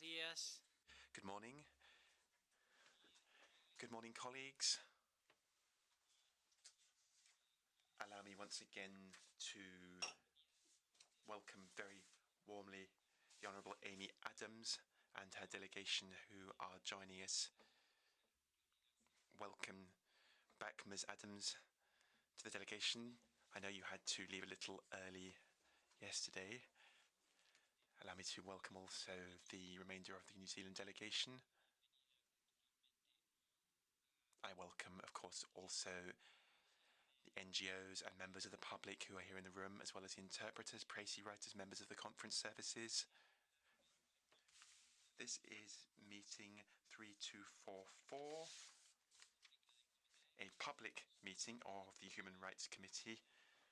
días. Good morning. Good morning, colleagues. Allow me once again to welcome very warmly the Honourable Amy Adams and her delegation who are joining us. Welcome back, Ms. Adams, to the delegation. I know you had to leave a little early yesterday. Allow me to welcome also the remainder of the New Zealand delegation. I welcome, of course, also the NGOs and members of the public who are here in the room, as well as the interpreters, précis writers, members of the conference services. This is meeting 3244, a public meeting of the Human Rights Committee.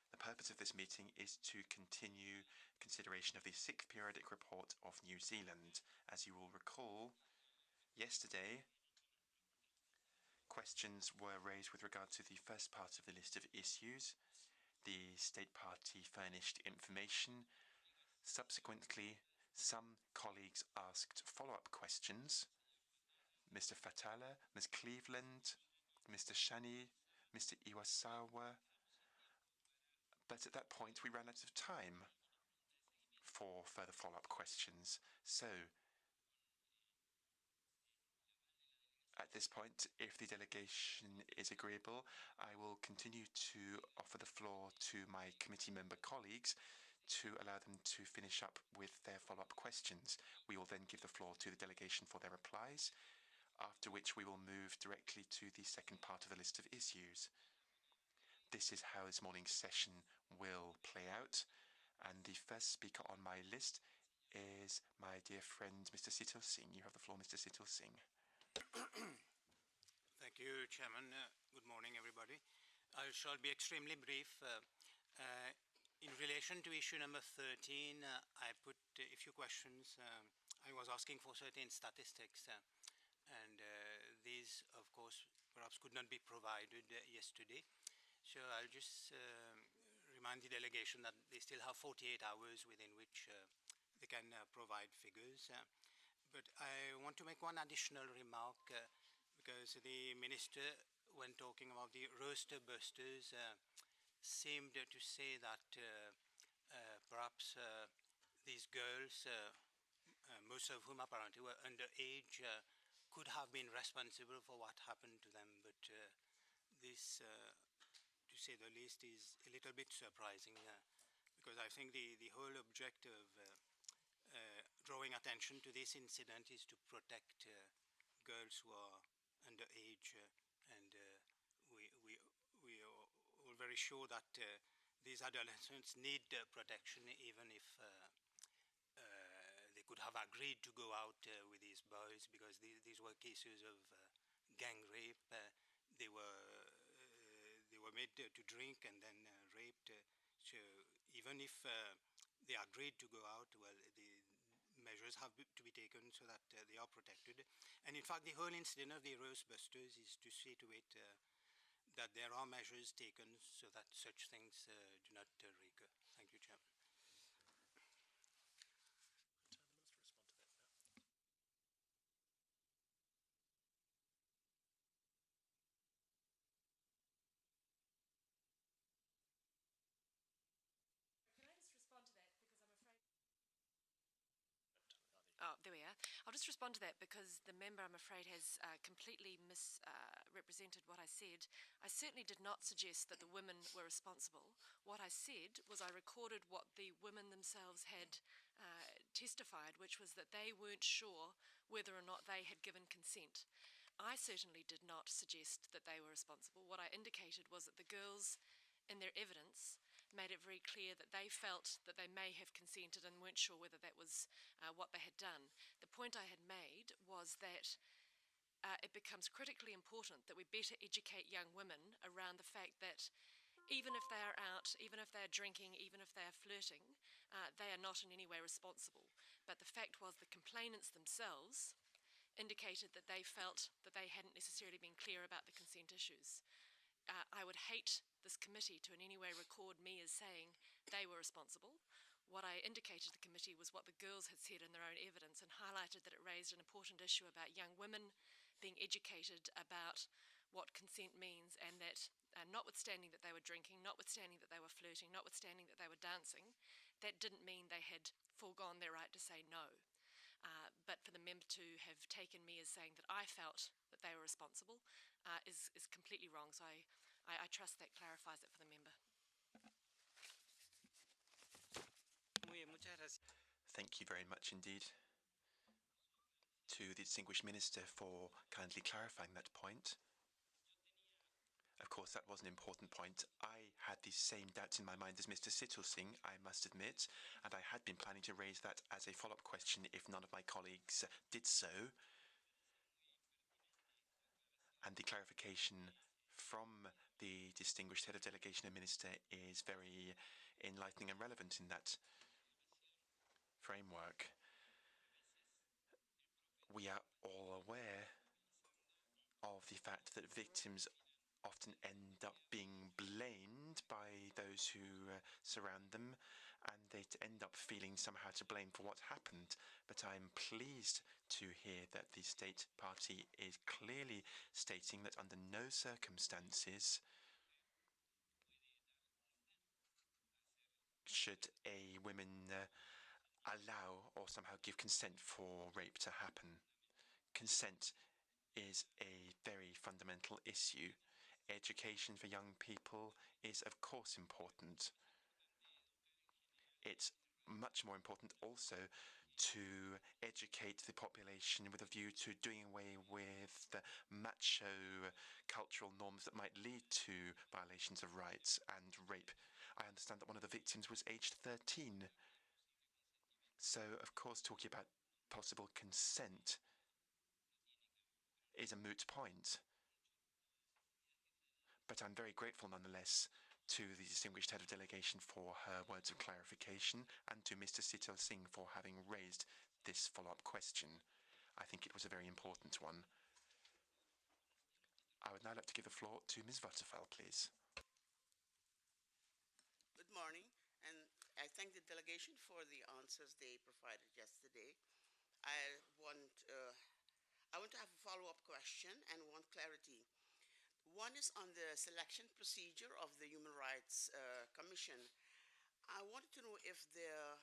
The purpose of this meeting is to continue consideration of the 6th periodic report of New Zealand. As you will recall, yesterday, questions were raised with regard to the first part of the list of issues. The State Party furnished information. Subsequently, some colleagues asked follow-up questions. Mr. Fatala, Ms. Cleveland, Mr. Shani, Mr. Iwasawa. But at that point, we ran out of time for further follow-up questions. So, at this point, if the delegation is agreeable, I will continue to offer the floor to my committee member colleagues to allow them to finish up with their follow-up questions. We will then give the floor to the delegation for their replies, after which we will move directly to the second part of the list of issues. This is how this morning's session will play out. And the first speaker on my list is my dear friend, Mr. Sital Singh. You have the floor, Mr. Sital Singh. Thank you, Chairman. Good morning, everybody. I shall be extremely brief. In relation to issue number 13, I put a few questions. I was asking for certain statistics, and these, of course, perhaps could not be provided yesterday. So I'll just remind the delegation that they still have 48 hours within which they can provide figures. But I want to make one additional remark because the minister, when talking about the roster busters, seemed to say that perhaps these girls, most of whom apparently were underage, could have been responsible for what happened to them. But this, to say the least, is a little bit surprising because I think the whole objective of drawing attention to this incident is to protect girls who are underage, and we are all very sure that these adolescents need protection, even if they could have agreed to go out with these boys, because these were cases of gang rape. They were made to drink and then raped. So even if they agreed to go out, well, the measures have to be taken so that they are protected. And in fact, the whole incident of the Rose Busters is to see to it that there are measures taken so that such things do not recur. Thank you, Chairman. Can I just respond to that, because I'm afraid... Oh, there we are. I'll just respond to that because the member, I'm afraid, has completely misrepresented what I said. I certainly did not suggest that the women were responsible. What I said was I recorded what the women themselves had testified, which was that they weren't sure whether or not they had given consent. I certainly did not suggest that they were responsible. What I indicated was that the girls, in their evidence, made it very clear that they felt that they may have consented and weren't sure whether that was what they had done. The point I had made was that it becomes critically important that we better educate young women around the fact that even if they are out, even if they are drinking, even if they are flirting, they are not in any way responsible. But the fact was the complainants themselves indicated that they felt that they hadn't necessarily been clear about the consent issues. I would hate this committee to in any way record me as saying they were responsible. What I indicated to the committee was what the girls had said in their own evidence and highlighted that it raised an important issue about young women being educated about what consent means, and that notwithstanding that they were drinking, notwithstanding that they were flirting, notwithstanding that they were dancing, that didn't mean they had foregone their right to say no. But for the member to have taken me as saying that I felt that they were responsible is completely wrong. So I trust that clarifies it for the member. Thank you very much indeed to the distinguished minister for kindly clarifying that point. Of course, that was an important point. I had the same doubts in my mind as Mr. Sittle Singh, I must admit, and I had been planning to raise that as a follow-up question if none of my colleagues did so. And the clarification from the distinguished head of delegation and minister is very enlightening and relevant in that framework. We are all aware of the fact that victims often end up being blamed by those who surround them, and they end up feeling somehow to blame for what happened. But I'm pleased to hear that the state party is clearly stating that under no circumstances should a woman allow or somehow give consent for rape to happen. Consent is a very fundamental issue. Education for young people is, of course, important. It's much more important also to educate the population with a view to doing away with the macho cultural norms that might lead to violations of rights and rape. I understand that one of the victims was aged 13. So, of course, talking about possible consent is a moot point. But I'm very grateful nonetheless to the distinguished head of delegation for her words of clarification, and to Mr. Sittle Singh for having raised this follow-up question. I think it was a very important one. I would now like to give the floor to Ms. Waterfall, please. Good morning, and I thank the delegation for the answers they provided yesterday. I want to have a follow-up question and want clarity. One is on the selection procedure of the Human Rights Commission. I wanted to know if the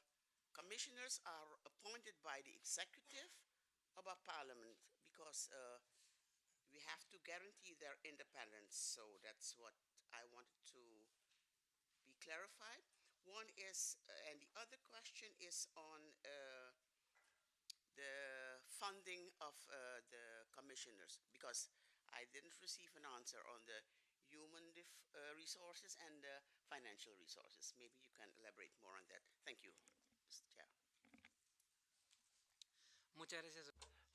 commissioners are appointed by the executive or by parliament, because we have to guarantee their independence. So that's what I wanted to be clarified. One is, and the other question is on the funding of the commissioners, because I didn't receive an answer on the human resources and the financial resources. Maybe you can elaborate more on that. Thank you, Mr. Chair.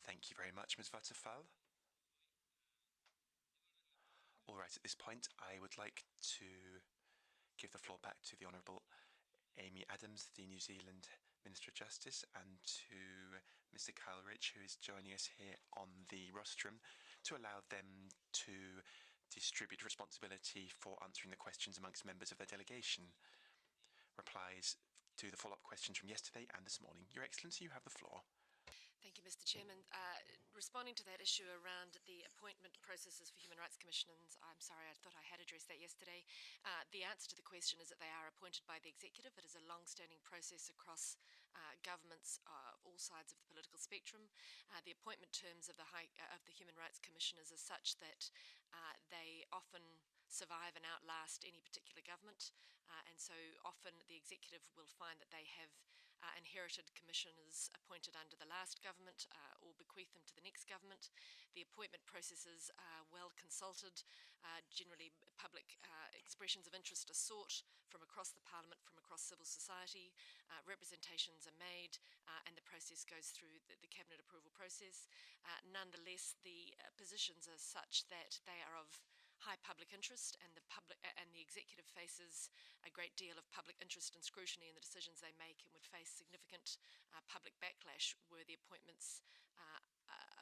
Thank you very much, Ms. Waterfall. All right, at this point, I would like to give the floor back to the Honourable Amy Adams, the New Zealand Minister of Justice, and to Mr. Kyle Rich, who is joining us here on the rostrum, to allow them to distribute responsibility for answering the questions amongst members of their delegation. Replies to the follow-up questions from yesterday and this morning. Your Excellency, you have the floor. Thank you, Mr. Chairman. Responding to that issue around the appointment processes for human rights commissions, I'm sorry, I thought I had addressed that yesterday. The answer to the question is that they are appointed by the executive. It is a long-standing process across governments of all sides of the political spectrum. The appointment terms of the human rights commissioners are such that they often survive and outlast any particular government, and so often the executive will find that they have inherited commissioners appointed under the last government or bequeath them to the next government. The appointment processes are well consulted. Generally, public expressions of interest are sought from across the Parliament, from across civil society. Representations are made, and the process goes through the cabinet approval process. Nonetheless, the positions are such that they are of high public interest, and the executive faces a great deal of public interest and scrutiny in the decisions they make, and would face significant public backlash were the appointments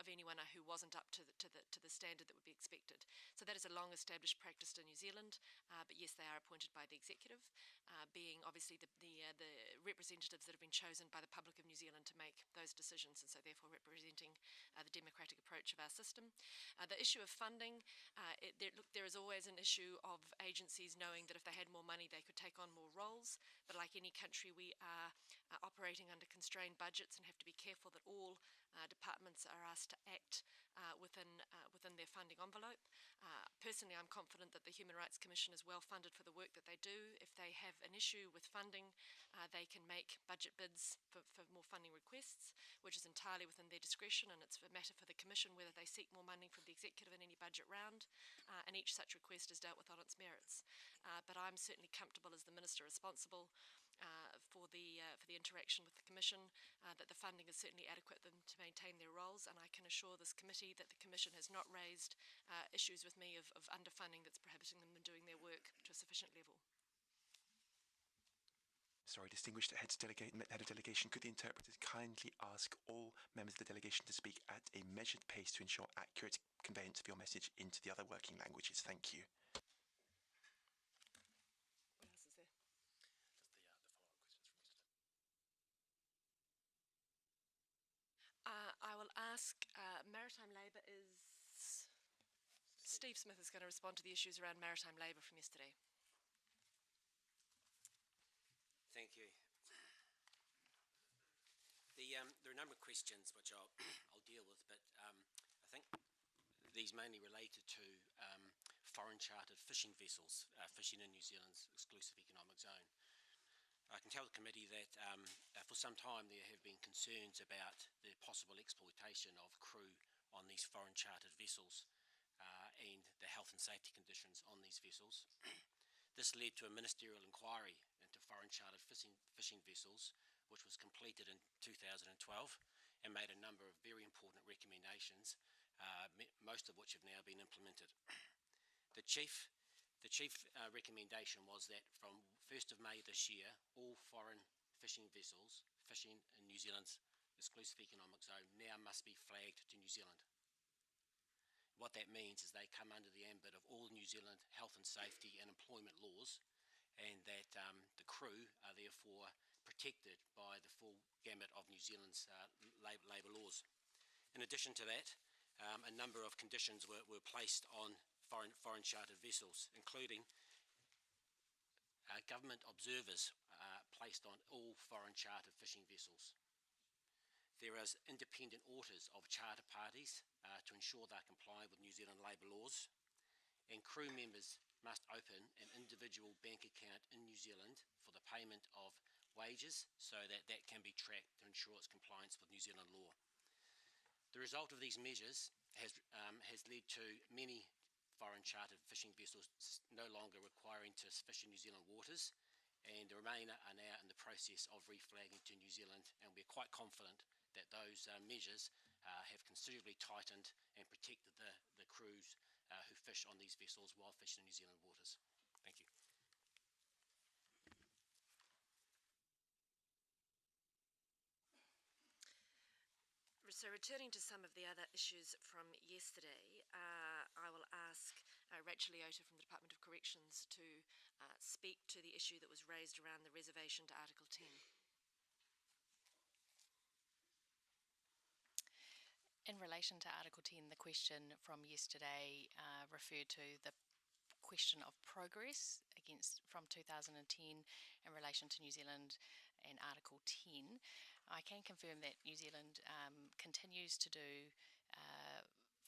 of anyone who wasn't up to the standard that would be expected. So that is a long-established practice in New Zealand, but yes, they are appointed by the executive, being obviously the representatives that have been chosen by the public of New Zealand to make those decisions, and so therefore representing the democratic approach of our system. The issue of funding, there is always an issue of agencies knowing that if they had more money, they could take on more roles. But like any country, we are operating under constrained budgets and have to be careful that all departments are asked to act within their funding envelope. Personally, I'm confident that the Human Rights Commission is well funded for the work that they do. If they have an issue with funding, they can make budget bids for more funding requests, which is entirely within their discretion, and it's a matter for the Commission whether they seek more money from the Executive in any budget round, and each such request is dealt with on its merits. But I'm certainly comfortable as the Minister responsible for the interaction with the Commission that the funding is certainly adequate for them to maintain their roles, and I can assure this committee that the Commission has not raised issues with me of underfunding that's prohibiting them from doing their work to a sufficient level. Sorry, distinguished head of delegation, could the interpreters kindly ask all members of the delegation to speak at a measured pace to ensure accurate conveyance of your message into the other working languages? Thank you. What else is there? Just the follow-up questions from yesterday. I will ask maritime labour is... Steve Smith is going to respond to the issues around maritime labour from yesterday. Thank you. There are a number of questions which I'll deal with, but I think these mainly related to foreign chartered fishing vessels fishing in New Zealand's exclusive economic zone. I can tell the committee that for some time there have been concerns about the possible exploitation of crew on these foreign chartered vessels and the health and safety conditions on these vessels. This led to a ministerial inquiry into foreign chartered fishing vessels, which was completed in 2012 and made a number of very important recommendations, most of which have now been implemented. The chief recommendation was that from 1st of May this year, all foreign fishing vessels fishing in New Zealand's exclusive economic zone now must be flagged to New Zealand. What that means is they come under the ambit of all New Zealand health and safety and employment laws, and that the crew are therefore protected by the full gamut of New Zealand's labour laws. In addition to that, a number of conditions were placed on foreign chartered vessels, including government observers placed on all foreign chartered fishing vessels. There is independent auditors of charter parties to ensure they comply with New Zealand labour laws, and crew members must open an individual bank account in New Zealand for the payment of wages so that that can be tracked to ensure its compliance with New Zealand law. The result of these measures has led to many foreign chartered fishing vessels no longer requiring to fish in New Zealand waters, and the remainder are now in the process of reflagging to New Zealand, and we're quite confident that those measures have considerably tightened and protected the crews who fish on these vessels while fishing in New Zealand waters. Thank you. So returning to some of the other issues from yesterday, I will ask Rachel Leota from the Department of Corrections to speak to the issue that was raised around the reservation to Article 10. In relation to Article 10, the question from yesterday referred to the question of progress from 2010 in relation to New Zealand and Article 10. I can confirm that New Zealand continues to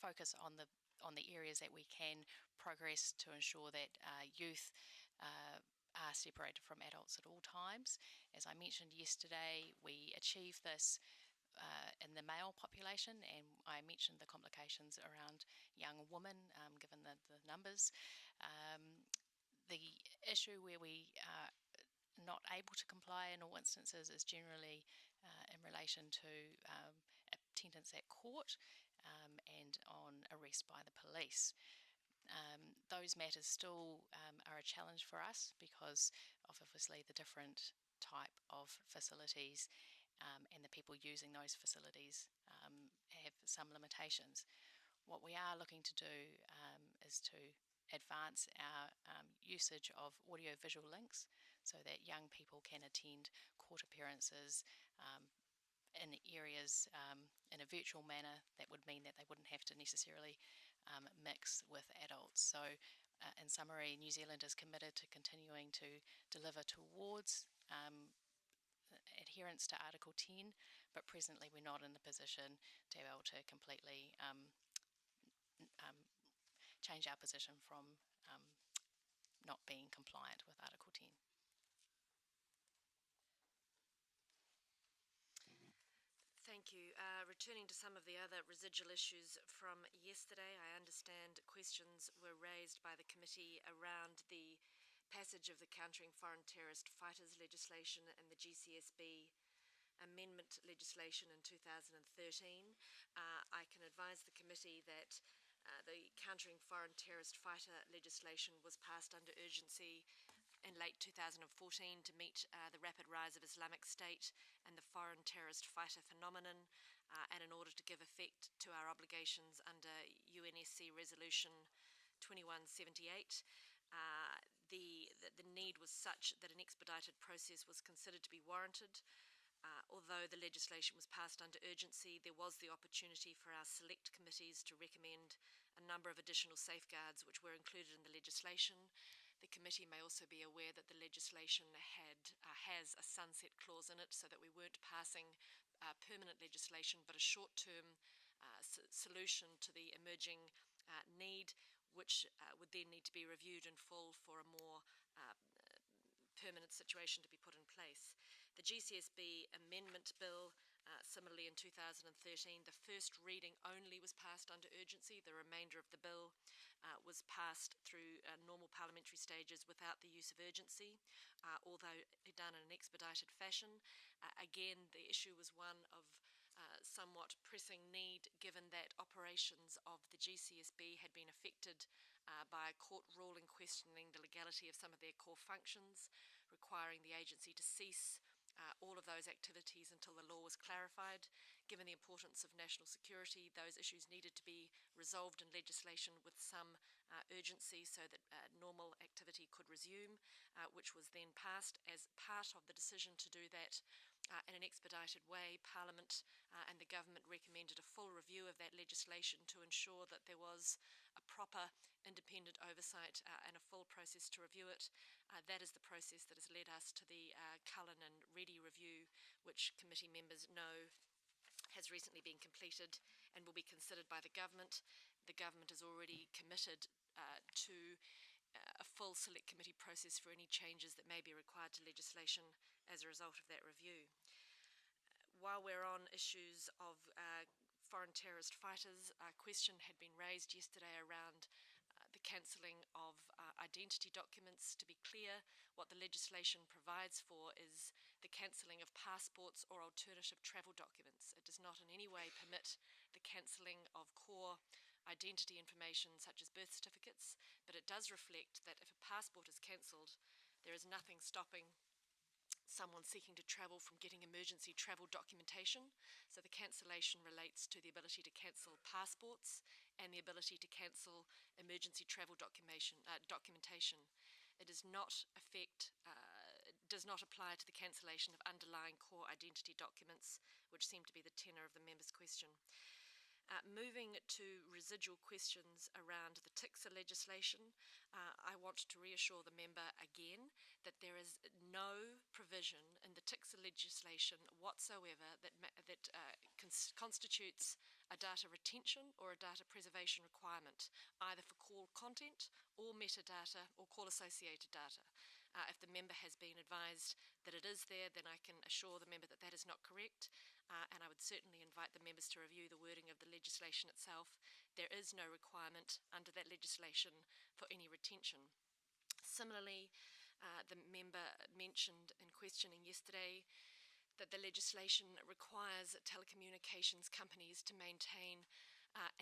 focus on the areas that we can progress to ensure that youth are separated from adults at all times. As I mentioned yesterday, we achieved this in the male population, and I mentioned the complications around young women, given the numbers. The issue where we are not able to comply in all instances is generally in relation to attendance at court and on arrest by the police. Those matters still are a challenge for us because of obviously the different type of facilities and the people using those facilities have some limitations. What we are looking to do is to advance our usage of audio-visual links so that young people can attend court appearances in areas in a virtual manner. That would mean that they wouldn't have to necessarily mix with adults. So in summary, New Zealand is committed to continuing to deliver towards adherence to Article 10, but presently we're not in the position to be able to completely change our position from not being compliant with Article 10. Thank you. Returning to some of the other residual issues from yesterday, I understand questions were raised by the committee around the passage of the Countering Foreign Terrorist Fighters legislation and the GCSB amendment legislation in 2013. I can advise the committee that the Countering Foreign Terrorist Fighter legislation was passed under urgency in late 2014 to meet the rapid rise of Islamic State and the foreign terrorist fighter phenomenon, and in order to give effect to our obligations under UNSC Resolution 2178. The need was such that an expedited process was considered to be warranted. Although the legislation was passed under urgency, there was the opportunity for our select committees to recommend a number of additional safeguards which were included in the legislation. The committee may also be aware that the legislation has a sunset clause in it, so that we weren't passing permanent legislation, but a short-term solution to the emerging need, which would then need to be reviewed in full for a more permanent situation to be put in place. The GCSB amendment bill, similarly in 2013, the first reading only was passed under urgency. The remainder of the bill was passed through normal parliamentary stages without the use of urgency, although done in an expedited fashion. Again, the issue was one of somewhat pressing need, given that operations of the GCSB had been affected by a court ruling questioning the legality of some of their core functions, requiring the agency to cease all of those activities until the law was clarified. Given the importance of national security, those issues needed to be resolved in legislation with some urgency so that normal activity could resume, which was then passed. As part of the decision to do that in an expedited way, Parliament and the government recommended a full review of that legislation to ensure that there was a proper independent oversight and a full process to review it. That is the process that has led us to the Cullen and Reddy review, which committee members know has recently been completed and will be considered by the government. The government is already committed to a full select committee process for any changes that may be required to legislation as a result of that review. While we're on issues of foreign terrorist fighters, a question had been raised yesterday around the cancelling of identity documents. To be clear, what the legislation provides for is the cancelling of passports or alternative travel documents. It does not in any way permit the cancelling of core identity information such as birth certificates, but it does reflect that if a passport is cancelled, there is nothing stopping someone seeking to travel from getting emergency travel documentation. So the cancellation relates to the ability to cancel passports and the ability to cancel emergency travel documentation. It does not apply to the cancellation of underlying core identity documents, which seem to be the tenor of the member's question. Moving to residual questions around the TICSA legislation, I want to reassure the member again that there is no provision in the TICSA legislation whatsoever that constitutes a data retention or a data preservation requirement, either for call content or metadata or call associated data. If the member has been advised that it is there, then I can assure the member that that is not correct, and I would certainly invite the members to review the wording of the legislation itself. There is no requirement under that legislation for any retention. Similarly, the member mentioned in questioning yesterday that the legislation requires telecommunications companies to maintain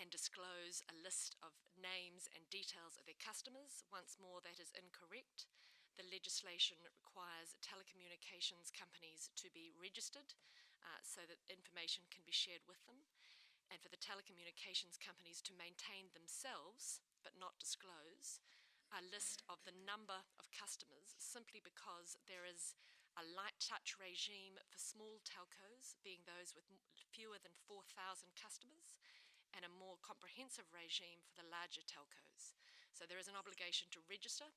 and disclose a list of names and details of their customers. Once more, that is incorrect. The legislation requires telecommunications companies to be registered so that information can be shared with them. and for the telecommunications companies to maintain themselves, but not disclose, a list of the number of customers simply because there is a light touch regime for small telcos, being those with fewer than 4,000 customers, and a more comprehensive regime for the larger telcos. So there is an obligation to register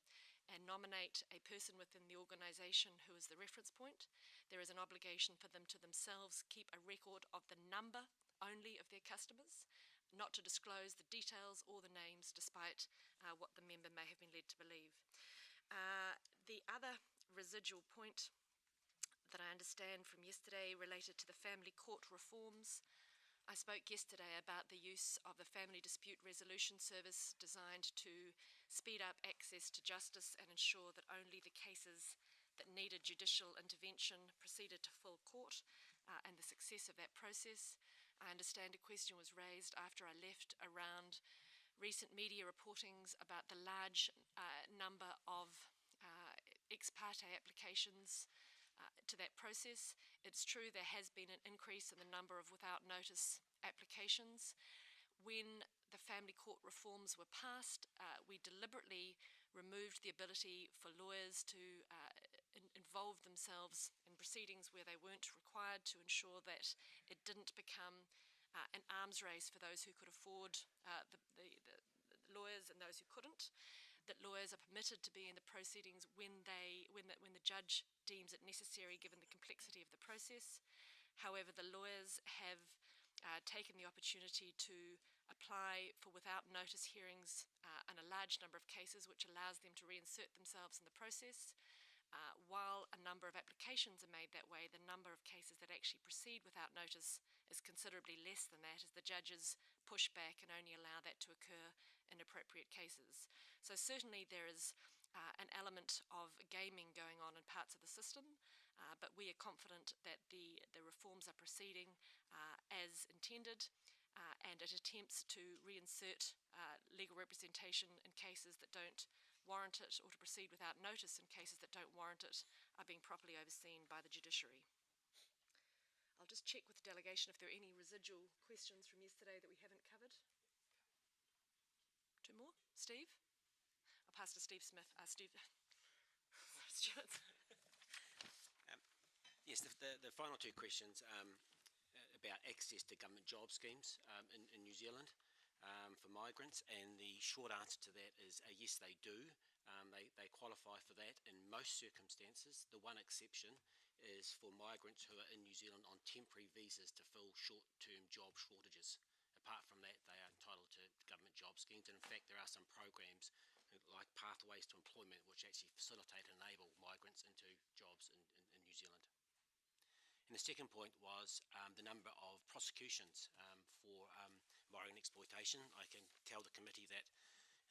and nominate a person within the organisation who is the reference point. There is an obligation for them to themselves keep a record of the number only of their customers, not to disclose the details or the names despite what the member may have been led to believe. The other residual point that I understand from yesterday related to the family court reforms. I spoke yesterday about the use of the Family Dispute Resolution Service designed to speed up access to justice and ensure that only the cases that needed judicial intervention proceeded to full court and the success of that process. I understand a question was raised after I left around recent media reportings about the large number of ex parte applications to that process. It's true there has been an increase in the number of without notice applications. When the family court reforms were passed, we deliberately removed the ability for lawyers to involve themselves in proceedings where they weren't required, to ensure that it didn't become an arms race for those who could afford the lawyers and those who couldn't. That lawyers are permitted to be in the proceedings when the judge deems it necessary, given the complexity of the process. However, the lawyers have taken the opportunity to apply for without notice hearings in a large number of cases, which allows them to reinsert themselves in the process. While a number of applications are made that way, the number of cases that actually proceed without notice is considerably less than that, as the judges push back and only allow that to occur in appropriate cases. So certainly there is an element of gaming going on in parts of the system, but we are confident that the reforms are proceeding as intended, and it attempts to reinsert legal representation in cases that don't warrant it, or to proceed without notice in cases that don't warrant it, are being properly overseen by the judiciary. I'll just check with the delegation if there are any residual questions from yesterday that we haven't covered. Two more? Steve? I'll pass to Steve Smith. Steve. Stuart. Yes, the final two questions about access to government job schemes in New Zealand for migrants, and the short answer to that is yes, they do. They qualify for that in most circumstances. The one exception is for migrants who are in New Zealand on temporary visas to fill short-term job shortages. Apart from that, they are entitled to government job schemes, and in fact there are some programs like Pathways to Employment which actually facilitate and enable migrants into jobs in New Zealand. And the second point was the number of prosecutions for migrant exploitation. I can tell the committee that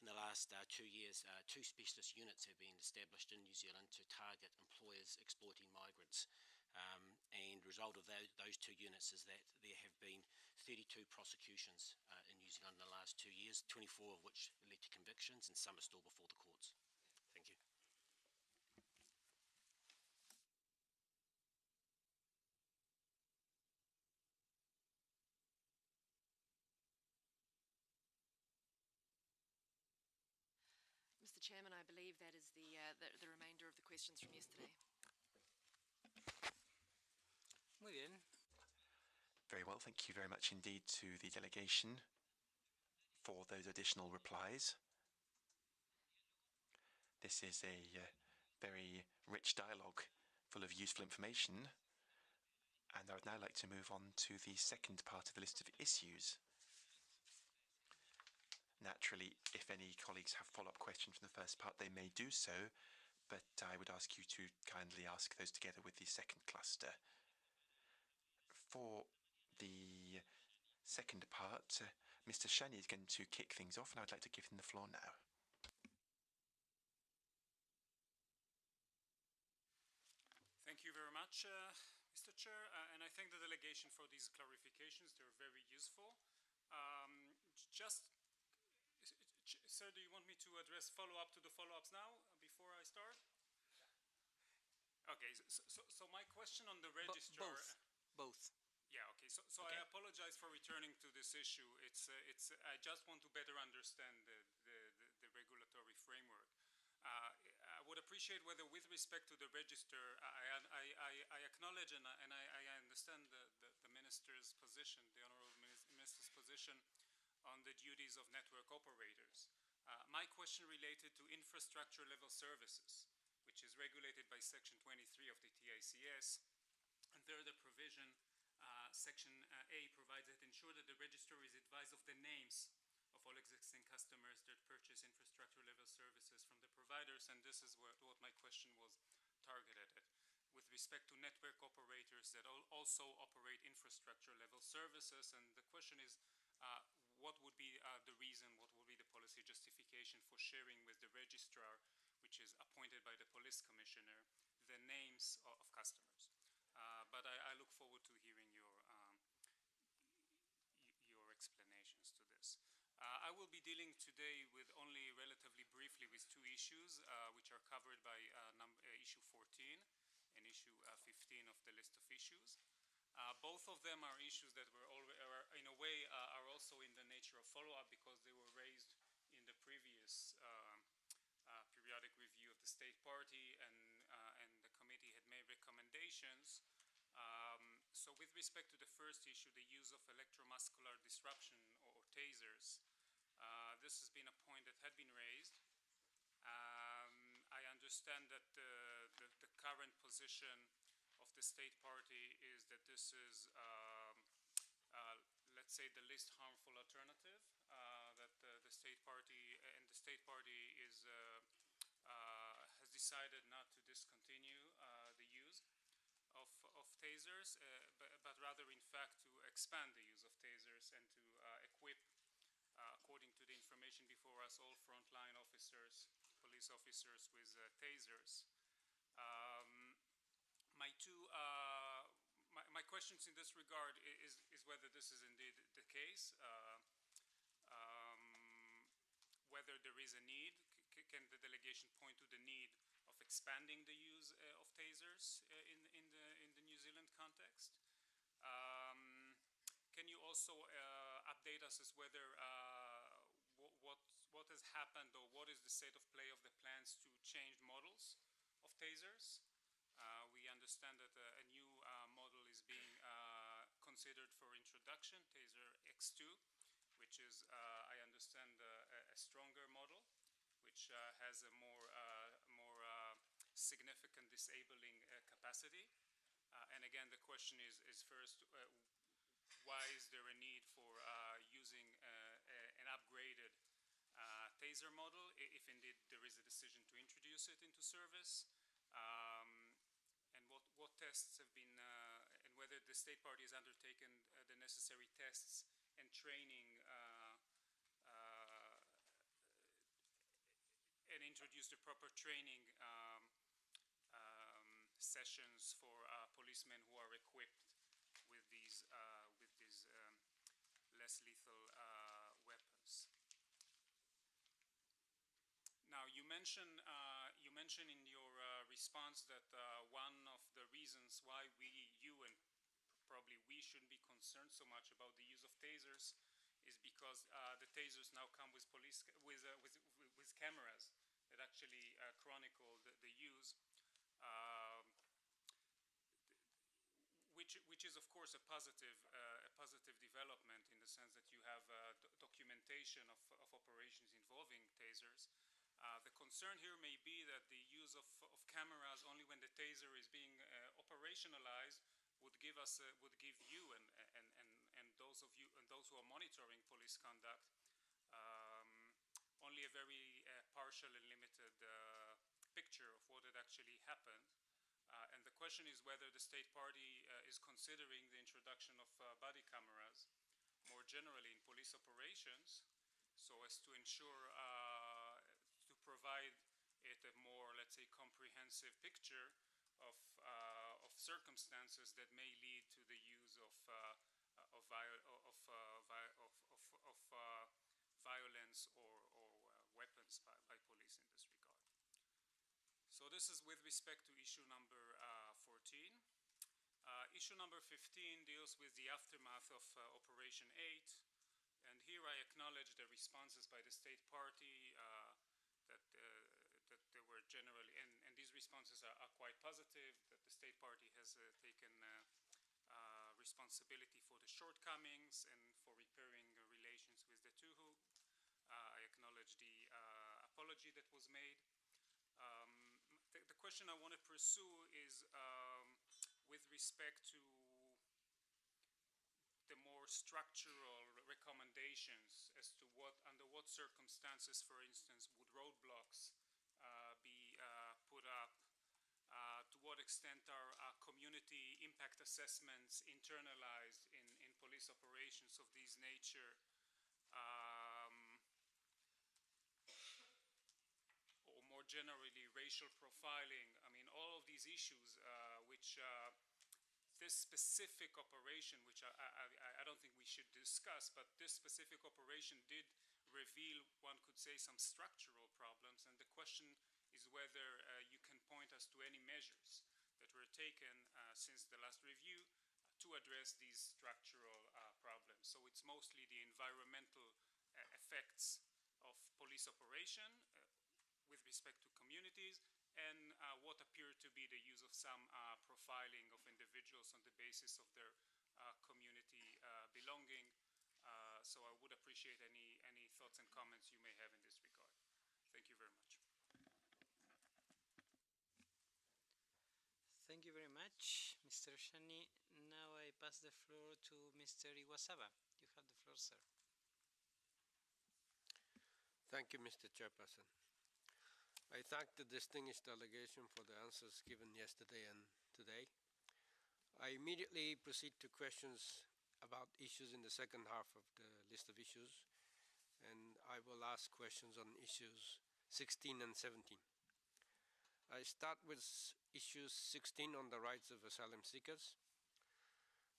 in the last 2 years, 2 specialist units have been established in New Zealand to target employers exploiting migrants. And the result of those 2 units is that there have been 32 prosecutions in New Zealand in the last 2 years, 24 of which led to convictions, and some are still before the courts. Thank you. Mr. Chairman, I believe that is the remainder of the questions from yesterday. Muy bien. Very well, thank you very much indeed to the delegation for those additional replies. This is a very rich dialogue full of useful information, and I would now like to move on to the second part of the list of issues. Naturally, if any colleagues have follow-up questions from the first part, they may do so, but I would ask you to kindly ask those together with the second cluster. For the second part, Mr. Shani is going to kick things off, and I'd like to give him the floor now. Thank you very much, Mr. Chair, and I thank the delegation for these clarifications. They're very useful. Sir, do you want me to address follow-up to the follow-ups now before I start? Okay, so my question on the registrar... Both. Yeah, okay. So Okay. I apologize for returning to this issue. I just want to better understand the regulatory framework. I would appreciate whether, with respect to the register, I acknowledge and I understand the minister's position, the honorable minister's position on the duties of network operators. My question related to infrastructure level services, which is regulated by Section 23 of the TICS, and there the provision, Section A, provides that ensure that the registrar is advised of the names of all existing customers that purchase infrastructure level services from the providers, and this is what my question was targeted at. With respect to network operators that also operate infrastructure level services, and the question is, what would be the reason, what would be the policy justification for sharing with the registrar, which is appointed by the police commissioner, the names of customers? But I look forward to hearing your explanations to this. I will be dealing today with only relatively briefly with two issues, which are covered by issue 14 and issue 15 of the list of issues. Both of them are issues that were in a way are also in the nature of follow-up because they were raised in the previous periodic review of the state party, and the committee had made recommendations. So with respect to the first issue, the use of electromuscular disruption or tasers, this has been a point that had been raised. I understand that the current position of the state party is that this is, let's say, the least harmful alternative, that the state party is has decided not to discontinue the use of tasers, but rather, in fact, to expand the use of tasers and to equip, according to the information before us, all frontline officers, police officers, with tasers. My questions in this regard is whether this is indeed the case, whether there is a need. Can the delegation point to the need of expanding the use of tasers in the New Zealand context? Can you also update us as whether what has happened, or what is the state of play of the plans to change models of tasers? We understand that a new model is being considered for introduction, Taser X2, which is, I understand, a stronger model, which has a more significant disabling capacity. And again, the question is first, why is there a need for using an upgraded taser model, if indeed there is a decision to introduce it into service? And what tests have been, and whether the state party has undertaken the necessary tests and training and introduced the proper training sessions for policemen who are equipped with these less lethal weapons. Now, you mentioned in your response that one of the reasons why you and probably we shouldn't be concerned so much about the use of tasers is because the tasers now come with cameras that actually chronicle the use, which is of course a positive development, in the sense that you have documentation of operations involving tasers. The concern here may be that the use of cameras only when the taser is being operationalized would give you and those who are monitoring police conduct only a very partial and limited picture of what had actually happened. And the question is whether the state party is considering the introduction of body cameras more generally in police operations, so as to ensure to provide it a more, let's say, comprehensive picture of circumstances that may lead to the use of violence or weapons by police in this regard. So this is with respect to issue number 14. Issue number 15 deals with the aftermath of Operation 8. And here I acknowledge the responses by the state party that they were generally, and these responses are quite positive, that the state party has taken responsibility for the shortcomings and for repairing relations with the Tuhu. I acknowledge the apology that was made. The question I want to pursue is with respect to the more structural recommendations as to under what circumstances, for instance, would roadblocks be put up. To what extent are community impact assessments internalized in police operations of this nature? Or more generally, racial profiling. I mean, all of these issues which this specific operation, which I don't think we should discuss, but this specific operation did reveal, one could say, some structural problems. And the question is whether you can point us to any measures that were taken since the last review to address these structural problems. So it's mostly the environmental effects of police operation with respect to communities, and what appeared to be the use of some profiling of individuals on the basis of their community belonging. So I would appreciate any thoughts and comments you may have in this regard. Thank you very much. Thank you very much, Mr. Shani. Now I pass the floor to Mr. Iwasawa. You have the floor, sir. Thank you, Mr. Chairperson. I thank the distinguished delegation for the answers given yesterday and today. I immediately proceed to questions about issues in the second half of the list of issues, and I will ask questions on issues 16 and 17. I start with issue 16 on the rights of asylum seekers.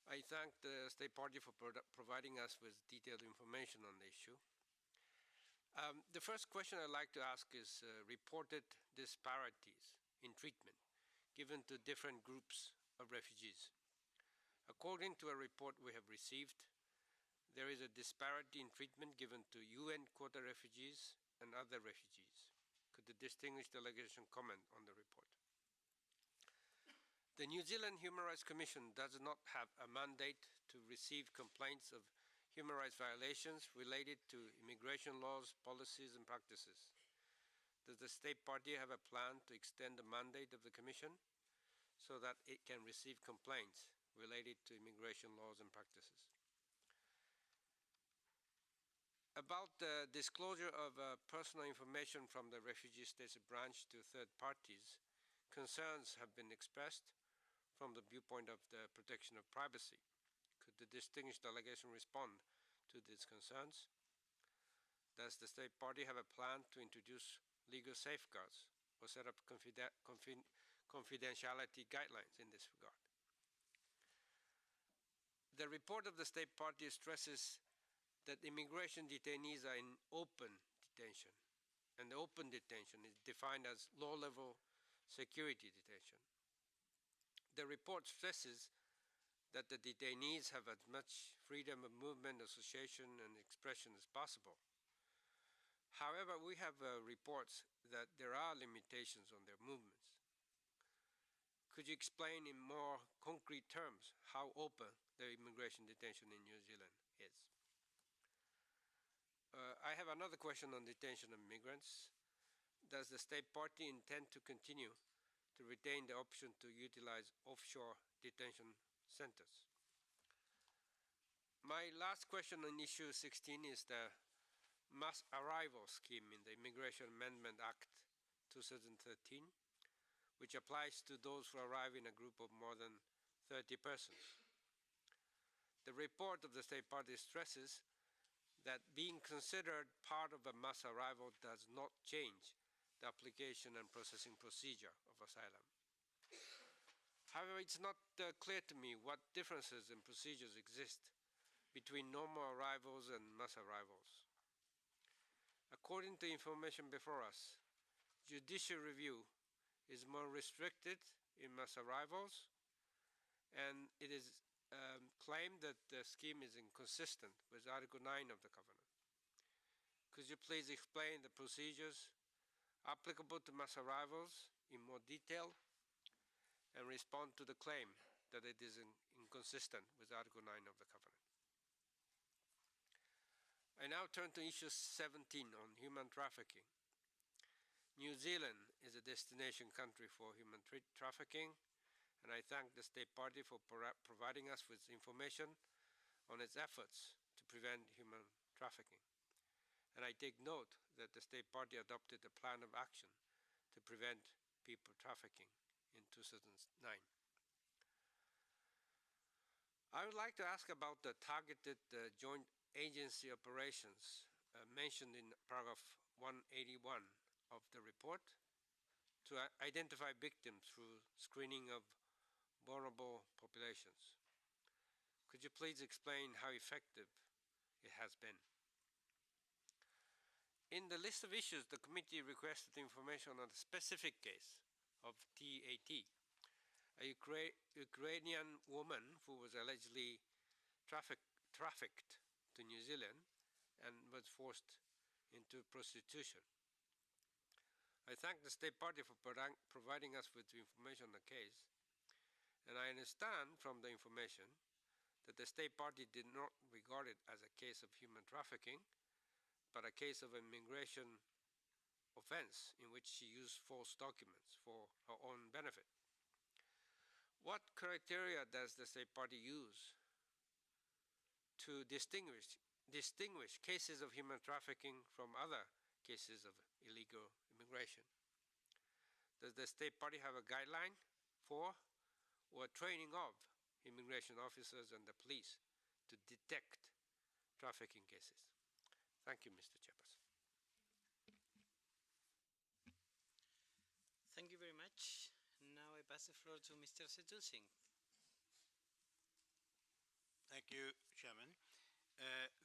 I thank the State Party for providing us with detailed information on the issue. The first question I'd like to ask is reported disparities in treatment given to different groups of refugees. According to a report we have received, there is a disparity in treatment given to UN quota refugees and other refugees. Could the distinguished delegation comment on the report? The New Zealand Human Rights Commission does not have a mandate to receive complaints of human rights violations related to immigration laws, policies, and practices. Does the State Party have a plan to extend the mandate of the Commission so that it can receive complaints related to immigration laws and practices? About the disclosure of personal information from the Refugee Status Branch to third parties, concerns have been expressed from the viewpoint of the protection of privacy. Could the distinguished delegation respond to these concerns? Does the State Party have a plan to introduce legal safeguards or set up confidentiality guidelines in this regard? The report of the State Party stresses that immigration detainees are in open detention, and the open detention is defined as low-level security detention. The report stresses that the detainees have as much freedom of movement, association, and expression as possible. However, we have reports that there are limitations on their movements. Could you explain in more concrete terms how open the immigration detention in New Zealand is? I have another question on detention of migrants. Does the State Party intend to continue to retain the option to utilize offshore detention centers? My last question on issue 16 is the mass arrival scheme in the Immigration Amendment Act 2013, which applies to those who arrive in a group of more than 30 persons. The report of the State Party stresses that being considered part of a mass arrival does not change the application and processing procedure of asylum. However, it's not clear to me what differences in procedures exist between normal arrivals and mass arrivals. According to information before us, judicial review is more restricted in mass arrivals, and it is claimed that the scheme is inconsistent with Article 9 of the Covenant. Could you please explain the procedures applicable to mass arrivals in more detail and respond to the claim that it is inconsistent with Article 9 of the Covenant? I now turn to issue 17 on human trafficking. New Zealand is a destination country for human trafficking, and I thank the State Party for providing us with information on its efforts to prevent human trafficking. And I take note that the State Party adopted a plan of action to prevent people trafficking in 2009. I would like to ask about the targeted joint agency operations mentioned in paragraph 181 of the report to identify victims through screening of vulnerable populations. Could you please explain how effective it has been? In the list of issues, the committee requested information on a specific case of TAT, a Ukrainian woman who was allegedly trafficked to New Zealand and was forced into prostitution. I thank the State Party for providing us with information on the case, and I understand from the information that the State Party did not regard it as a case of human trafficking, but a case of immigration offense in which she used false documents for her own benefit. What criteria does the State Party use to distinguish cases of human trafficking from other cases of illegal immigration? Does the State Party have a guideline for or training of immigration officers and the police to detect trafficking cases? Thank you, Mr. Chairperson. Thank you very much. Now I pass the floor to Mr. Setul Singh. Thank you, Chairman.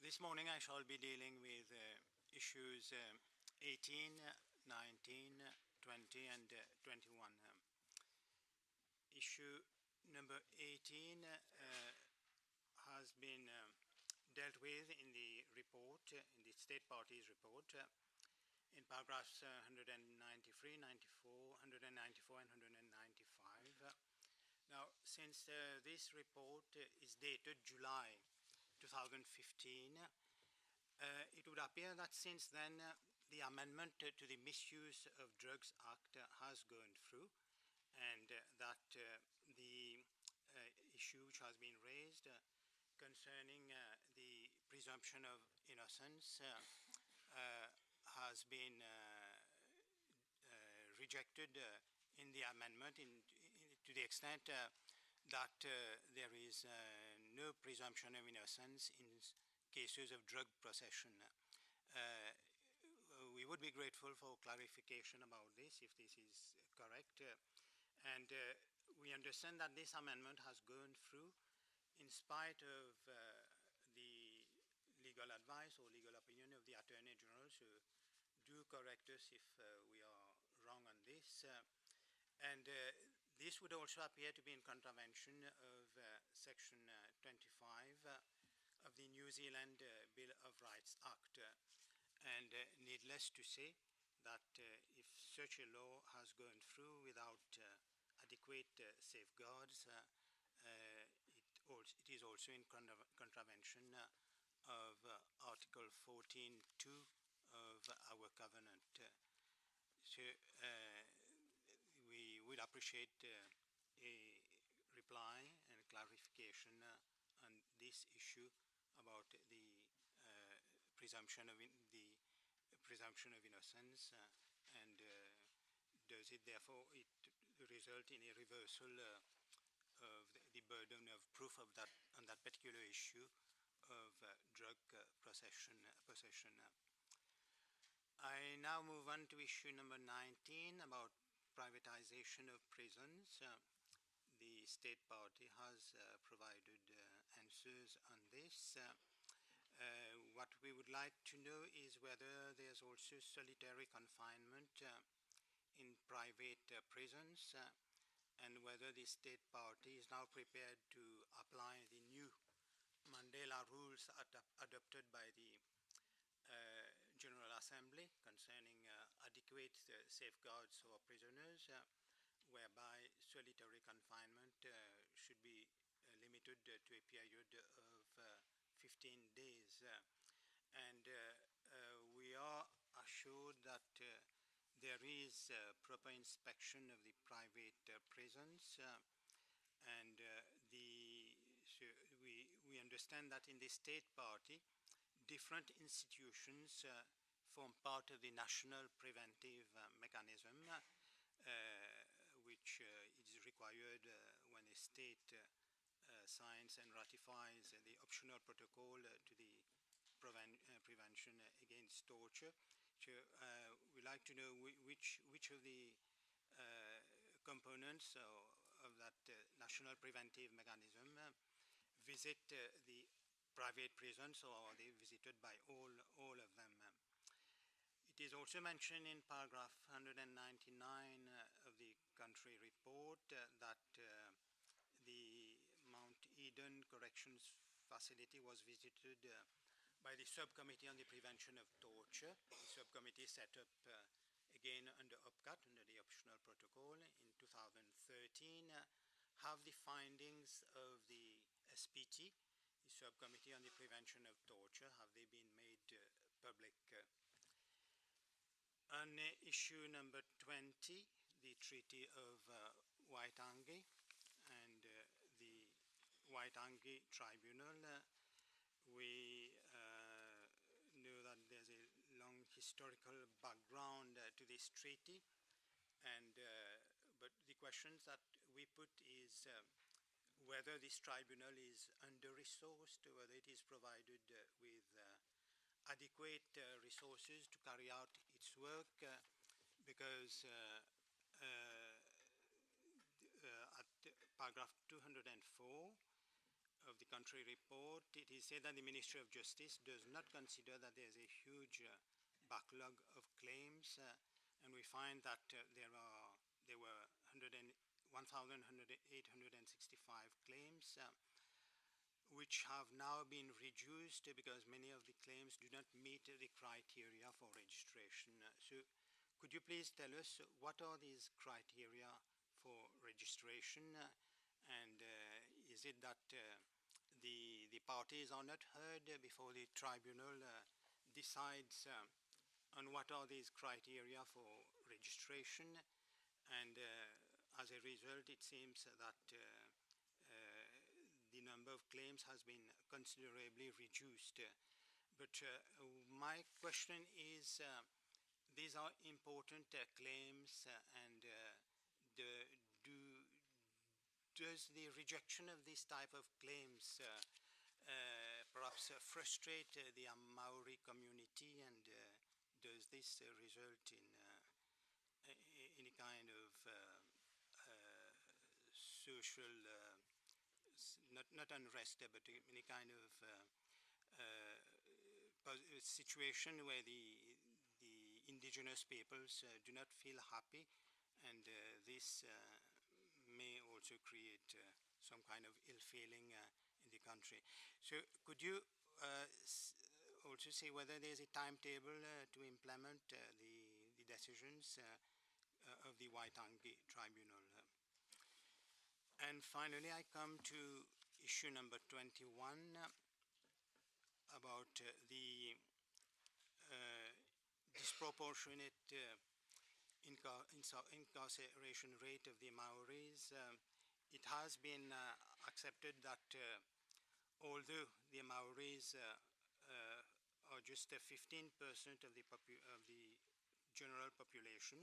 This morning I shall be dealing with issues 18, 19, 20, and 21. Issue number 18 has been dealt with in the report, in the State Party's report, in paragraphs 193, 94, 194, and 195. Now, since this report is dated July 2015, it would appear that since then the amendment to the Misuse of Drugs Act has gone through, and that the issue which has been raised concerning the presumption of innocence has been rejected in the amendment to the extent that there is no presumption of innocence in cases of drug possession. We would be grateful for clarification about this, if this is correct. And we understand that this amendment has gone through in spite of the legal advice or legal opinion of the Attorney General, so do correct us if we are wrong on this. And this would also appear to be in contravention of Section 25 of the New Zealand Bill of Rights Act. And needless to say that if such a law has gone through without adequate safeguards, it is also in contravention of Article 14.2 of our covenant. So we would appreciate a reply and a clarification on this issue about the presumption of innocence, and does it therefore result in a reversal of the burden of proof of that on that particular issue of drug possession. I now move on to issue number 19 about privatization of prisons. The State Party has provided answers on this. What we would like to know is whether there's also solitary confinement in private prisons, and whether the state party is now prepared to apply the new Mandela rules adopted by the General Assembly concerning adequate safeguards for prisoners, whereby solitary confinement should be limited to a period of 15 days. And we are assured that there is proper inspection of the private prisons, and so we understand that in the state party, different institutions form part of the national preventive mechanism, which is required when a state signs and ratifies the optional protocol to the prevention against torture. So we'd like to know which of the components of that national preventive mechanism visit the private prisons, or are they visited by all of them? It is also mentioned in paragraph 199 of the country report that the Mount Eden Corrections Facility was visited by the Subcommittee on the Prevention of Torture. The subcommittee set up again under OPCAT, under the optional protocol in 2013. Have the findings of the SPT, the Subcommittee on the Prevention of Torture, have they been made public? On issue number 20, the Treaty of Waitangi and the Waitangi Tribunal, we know that there's a long historical background to this treaty, and but the questions that we put is whether this tribunal is under-resourced, whether it is provided with adequate resources to carry out its work, because at paragraph 204 of the country report, it is said that the Ministry of Justice does not consider that there's a huge backlog of claims, and we find that there were 1,865 claims, which have now been reduced because many of the claims do not meet the criteria for registration. So could you please tell us what are these criteria for registration, and is it that the parties are not heard before the tribunal decides on what are these criteria for registration, and as a result it seems that the number of claims has been considerably reduced. But my question is, these are important claims, and does the rejection of this type of claims perhaps frustrate the Maori community, and does this result in any kind of social not unrest, but any kind of situation where the indigenous peoples do not feel happy, and this may also create some kind of ill feeling in the country. So could you also say whether there's a timetable to implement the decisions of the Waitangi Tribunal? And finally, I come to issue number 21 about the disproportionate incarceration rate of the Maoris. It has been accepted that although the Maoris are just 15% of the general population,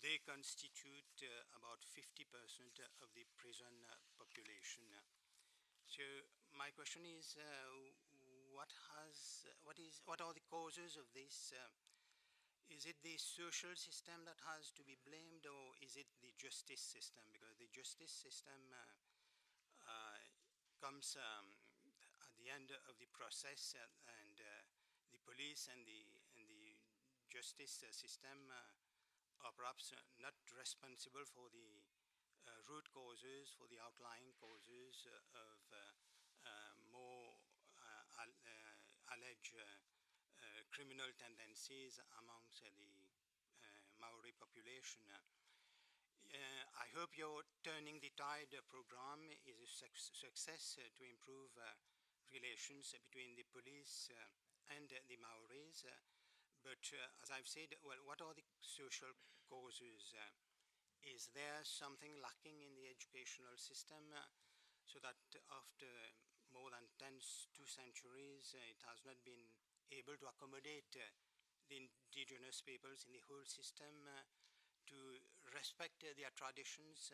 they constitute about 50% of the prison population. So my question is, what are the causes of this? Is it the social system that has to be blamed, or is it the justice system? Because the justice system comes at the end of the process, and the police and the justice system are perhaps not responsible for the root causes, for the outlying causes of more alleged criminal tendencies amongst the Maori population. I hope your Turning the Tide program is a success to improve relations between the police and the Maoris. But as I've said, well, what are the social causes? Is there something lacking in the educational system so that after more than 2 centuries, it has not been able to accommodate the indigenous peoples in the whole system to respect their traditions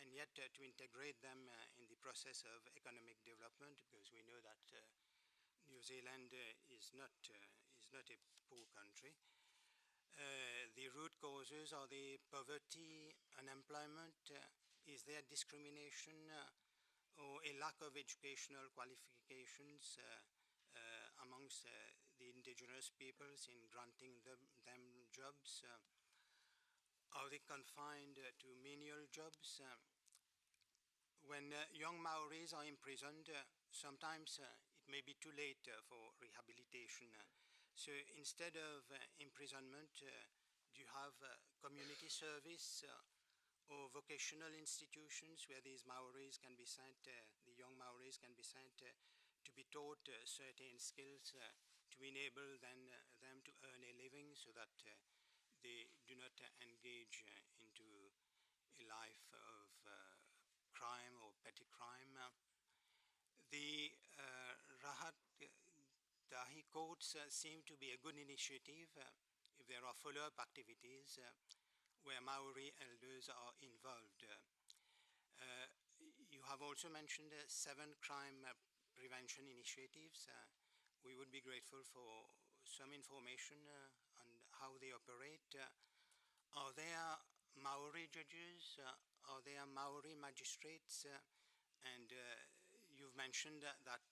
and yet to integrate them in the process of economic development, because we know that New Zealand is not a poor country. The root causes are the poverty, unemployment, is there discrimination or a lack of educational qualifications amongst the indigenous peoples in granting them jobs? Are they confined to menial jobs? When young Maoris are imprisoned, sometimes it may be too late for rehabilitation. So instead of imprisonment, do you have community service or vocational institutions where these Maoris can be sent, the young Maoris can be sent to be taught certain skills to enable them to earn a living so that they do not engage into a life of crime or petty crime. The Rahat Dahi courts seem to be a good initiative if there are follow-up activities where Maori elders are involved. You have also mentioned 7 crime prevention initiatives. We would be grateful for some information on how they operate. Are there Maori judges? Are there Maori magistrates? And you've mentioned that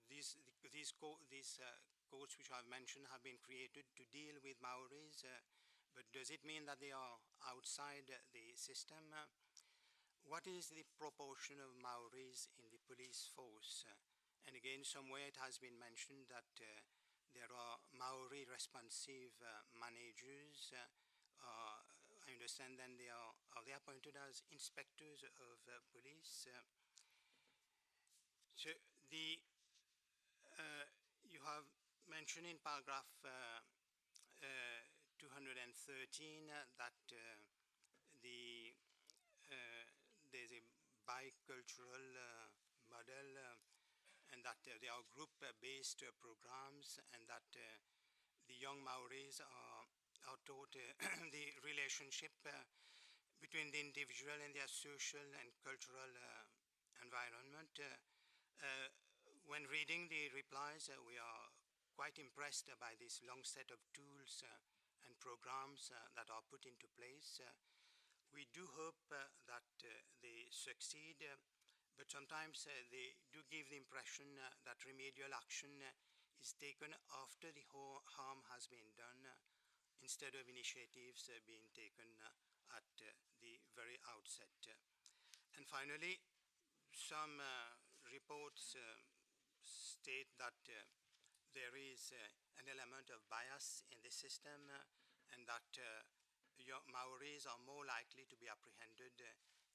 these courts which I've mentioned have been created to deal with Maoris, but does it mean that they are outside the system? What is the proportion of Maoris in the police force? And again, somewhere it has been mentioned that there are Maori responsive managers. I understand then are they appointed as inspectors of police? So you have mentioned in paragraph 213 that there's a bicultural model and that there are group-based programs and that the young Maoris are taught the relationship between the individual and their social and cultural environment. When reading the replies, we are quite impressed by this long set of tools and programs that are put into place. We do hope that they succeed, but sometimes they do give the impression that remedial action is taken after the harm has been done, instead of initiatives being taken at the very outset. And finally, some reports state that there is an element of bias in the system and that Maoris are more likely to be apprehended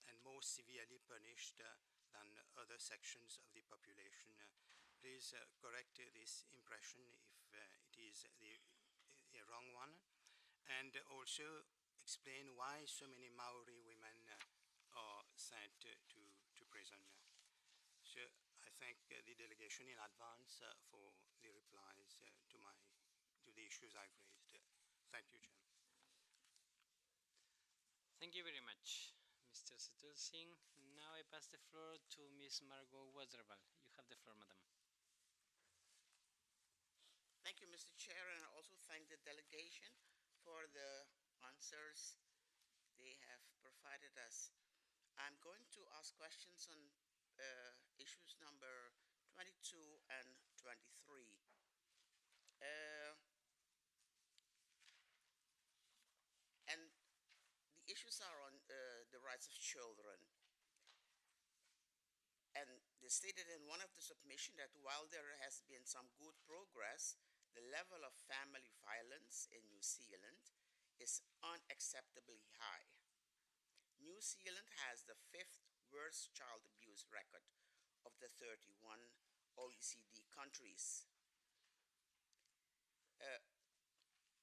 and more severely punished than other sections of the population. Please correct this impression if it is a wrong one, and also explain why so many Maori women are sent to prison. So I thank the delegation in advance for the replies to the issues I've raised. Thank you, Chairman. Thank you very much, Mr. Satul Singh. Now I pass the floor to Ms. Margot Wazerval. You have the floor, madam. Thank you, Mr. Chair, and I also thank the delegation for the answers they have provided us. I'm going to ask questions on issues number 22 and 23. And the issues are on rights of children. And they stated in one of the submissions that while there has been some good progress, the level of family violence in New Zealand is unacceptably high. New Zealand has the fifth worst child abuse record of the 31 OECD countries.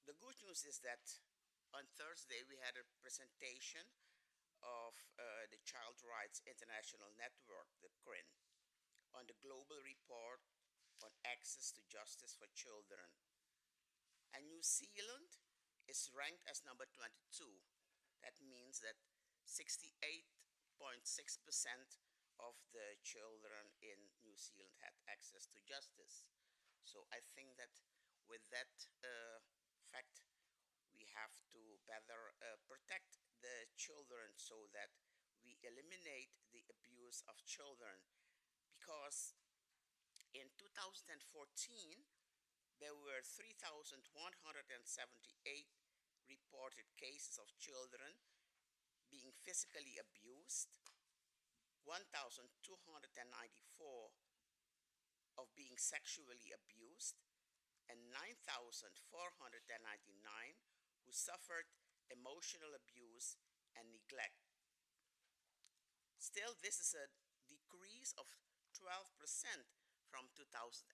The good news is that on Thursday we had a presentation of the Child Rights International Network, the CRIN, on the global report on access to justice for children. And New Zealand is ranked as number 22. That means that 68.6% of the children in New Zealand had access to justice. So I think that with that fact, we have to better protect the children so that we eliminate the abuse of children, because in 2014 there were 3,178 reported cases of children being physically abused, 1,294 of being sexually abused, and 9,499 who suffered emotional abuse and neglect. Still, this is a decrease of 12% from 2013.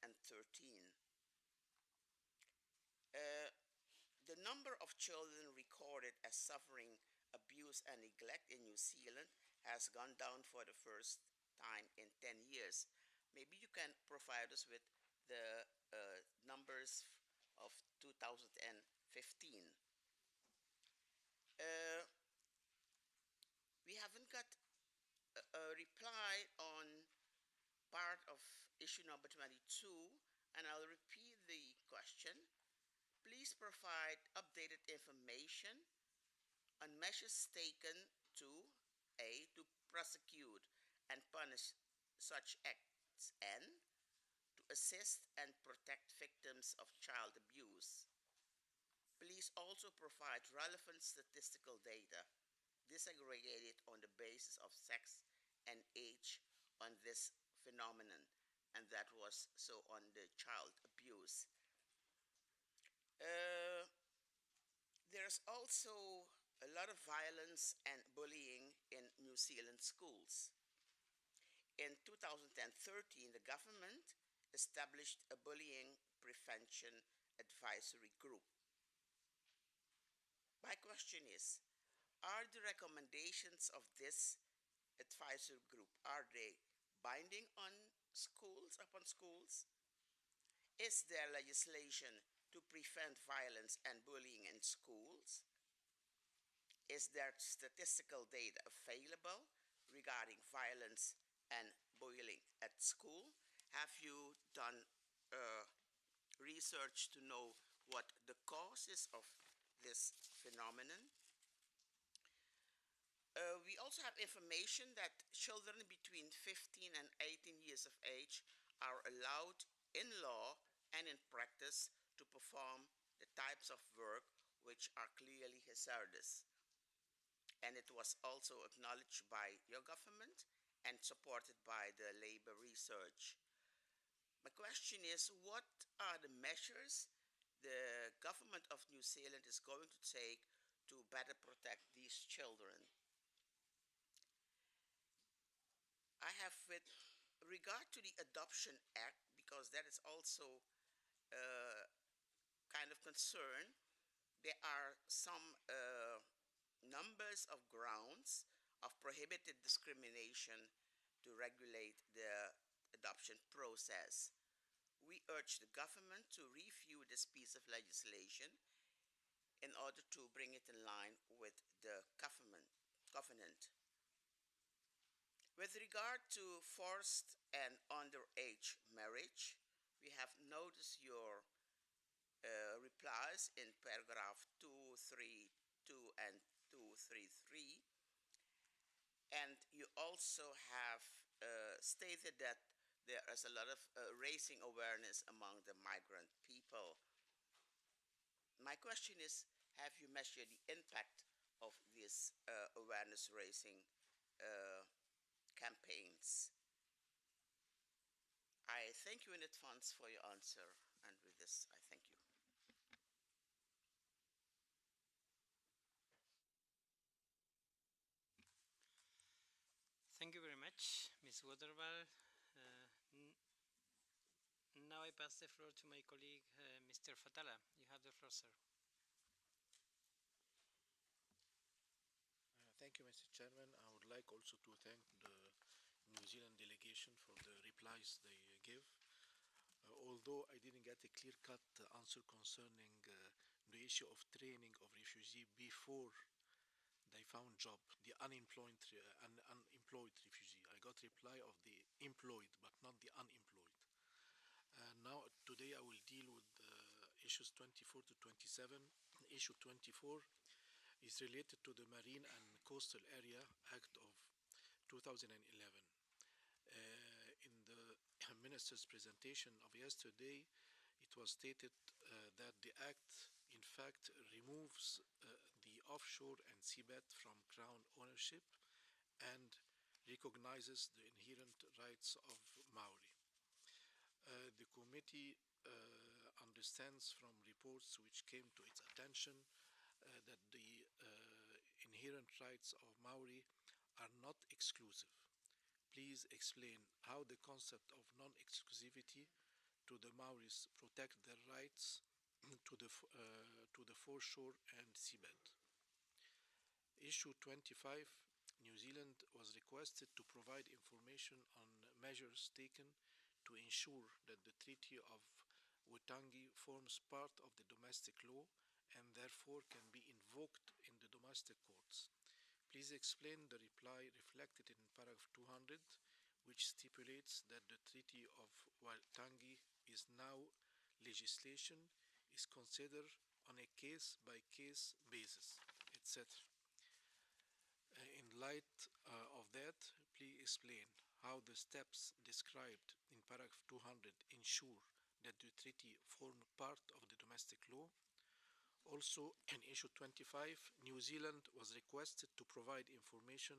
The number of children recorded as suffering abuse and neglect in New Zealand has gone down for the first time in 10 years. Maybe you can provide us with the numbers of 2015. We haven't got a reply on part of issue number 22, and I'll repeat the question. Please provide updated information on measures taken to A, to prosecute and punish such acts, and to assist and protect victims of child abuse. Please also provide relevant statistical data disaggregated on the basis of sex and age on this phenomenon, and that was so on the child abuse. There's also a lot of violence and bullying in New Zealand schools. In 2013, the government established a bullying prevention advisory group. My question is, are the recommendations of this advisory group, are they binding on schools, upon schools? Is there legislation to prevent violence and bullying in schools? Is there statistical data available regarding violence and bullying at school? Have you done research to know what the causes of this phenomenon? We also have information that children between 15 and 18 years of age are allowed in law and in practice to perform the types of work which are clearly hazardous. And it was also acknowledged by your government and supported by the labor research. My question is, what are the measures the government of New Zealand is going to take to better protect these children? I have, with regard to the Adoption Act, because that is also kind of concern, there are some numbers of grounds of prohibited discrimination to regulate the adoption process. We urge the government to review this piece of legislation in order to bring it in line with the covenant. With regard to forced and underage marriage, we have noticed your replies in paragraph 232 and 233, and you also have stated that there is a lot of raising awareness among the migrant people. My question is, have you measured the impact of these awareness raising campaigns. I thank you in advance for your answer, and with this, I thank you. Thank you very much, Ms. Waterval. Now I pass the floor to my colleague, Mr. Fatala. You have the floor, sir. Thank you, Mr. Chairman. I would like also to thank the New Zealand delegation for the replies they give. Although I didn't get a clear-cut answer concerning the issue of training of refugees before they found job, the unemployed refugee. I got reply of the employed, but not the unemployed. Now, today I will deal with issues 24 to 27. Issue 24 is related to the Marine and Coastal Area Act of 2011. In the minister's presentation of yesterday, it was stated that the act, in fact, removes the offshore and seabed from Crown ownership and recognizes the inherent rights of Maori. The committee understands from reports which came to its attention that the inherent rights of Maori are not exclusive. Please explain how the concept of non-exclusivity to the Maoris protect their rights to the foreshore and seabed. Issue 25, New Zealand was requested to provide information on measures taken to ensure that the Treaty of Waitangi forms part of the domestic law and therefore can be invoked in the domestic courts. Please explain the reply reflected in paragraph 200, which stipulates that the Treaty of Waitangi is now legislation, is considered on a case-by-case basis, etc. In light of that, please explain how the steps described in paragraph 200 ensure that the treaty forms part of the domestic law. Also, in issue 25, New Zealand was requested to provide information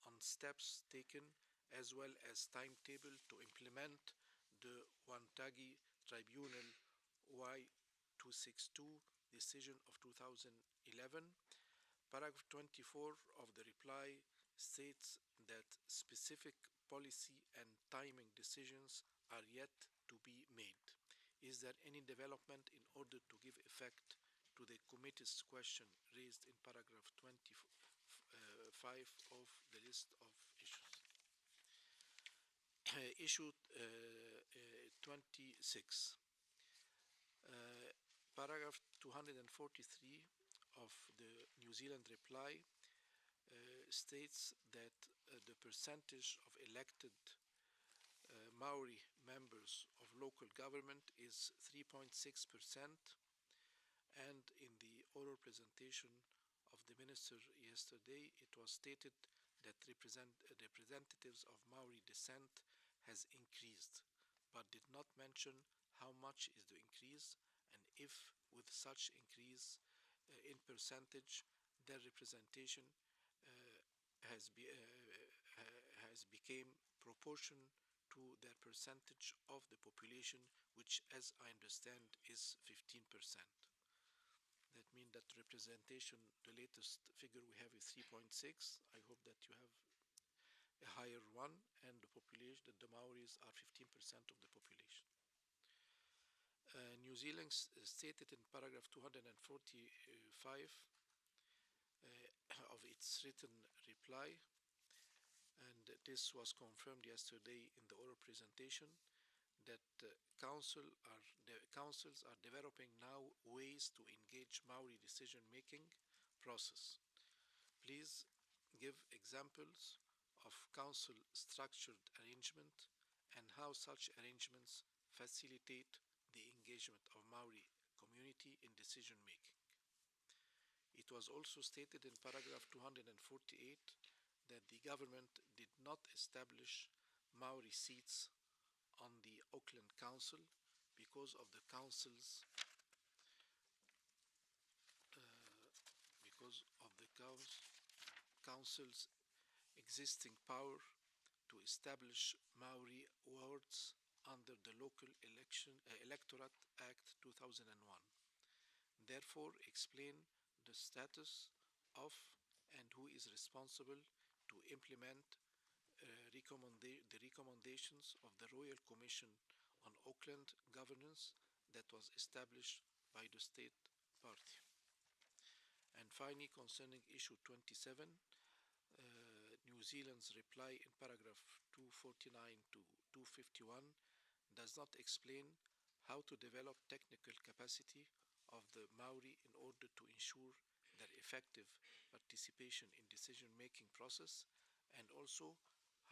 on steps taken as well as timetable to implement the Waitangi Tribunal Y262 decision of 2011. Paragraph 24 of the reply states that specific policy and timing decisions are yet to be made. Is there any development in order to give effect to the committee's question raised in paragraph 25 of the list of issues? Issue 26. Paragraph 243 of the New Zealand reply states that the percentage of elected Maori members of local government is 3.6%, and in the oral presentation of the minister yesterday, it was stated that representatives of Maori descent has increased, but did not mention how much is the increase and if with such increase in percentage their representation has become proportion to their percentage of the population, which, as I understand, is 15%. That means that representation, the latest figure we have is 3.6. I hope that you have a higher one, and the population, that the Maoris are 15% of the population. New Zealand stated in paragraph 245 of its written reply, and this was confirmed yesterday in the oral presentation, that councils are developing now ways to engage Maori decision-making process. Please give examples of council structured arrangement and how such arrangements facilitate the engagement of Maori community in decision-making. It was also stated in paragraph 248 that the government did not establish Maori seats on the Auckland Council because of the Council's existing power to establish Maori wards under the Electorate Act 2001. Therefore, explain the status of and who is responsible to implement the recommendations of the Royal Commission on Auckland Governance that was established by the State Party. And finally, concerning issue 27, New Zealand's reply in paragraph 249 to 251 does not explain how to develop technical capacity of the Maori in order to ensure their effective participation in decision-making process, and also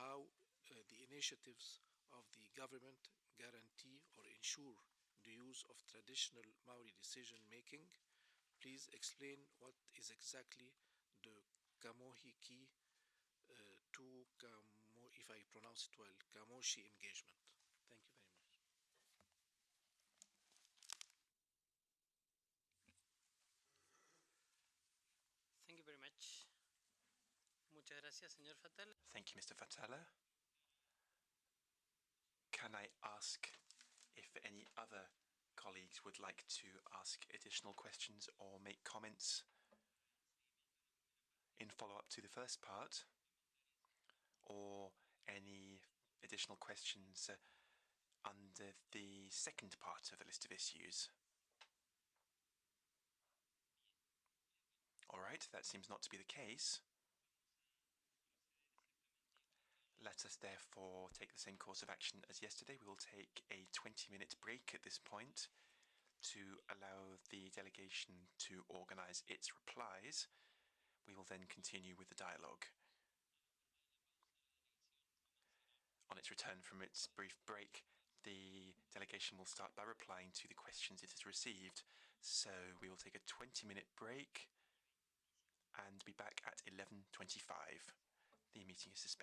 how the initiatives of the government guarantee or ensure the use of traditional Maori decision-making. Please explain what is exactly the Kamohiki if I pronounce it well, Kamoshi engagement. Thank you very much. Thank you very much. Muchas gracias, señor Fatal. Thank you, Mr. Fatala. Can I ask if any other colleagues would like to ask additional questions or make comments in follow-up to the first part, or any additional questions under the second part of the list of issues? All right, that seems not to be the case. Let us therefore take the same course of action as yesterday. We will take a 20-minute break at this point to allow the delegation to organise its replies. We will then continue with the dialogue. On its return from its brief break, the delegation will start by replying to the questions it has received. So we will take a 20-minute break and be back at 11:25. The meeting is suspended.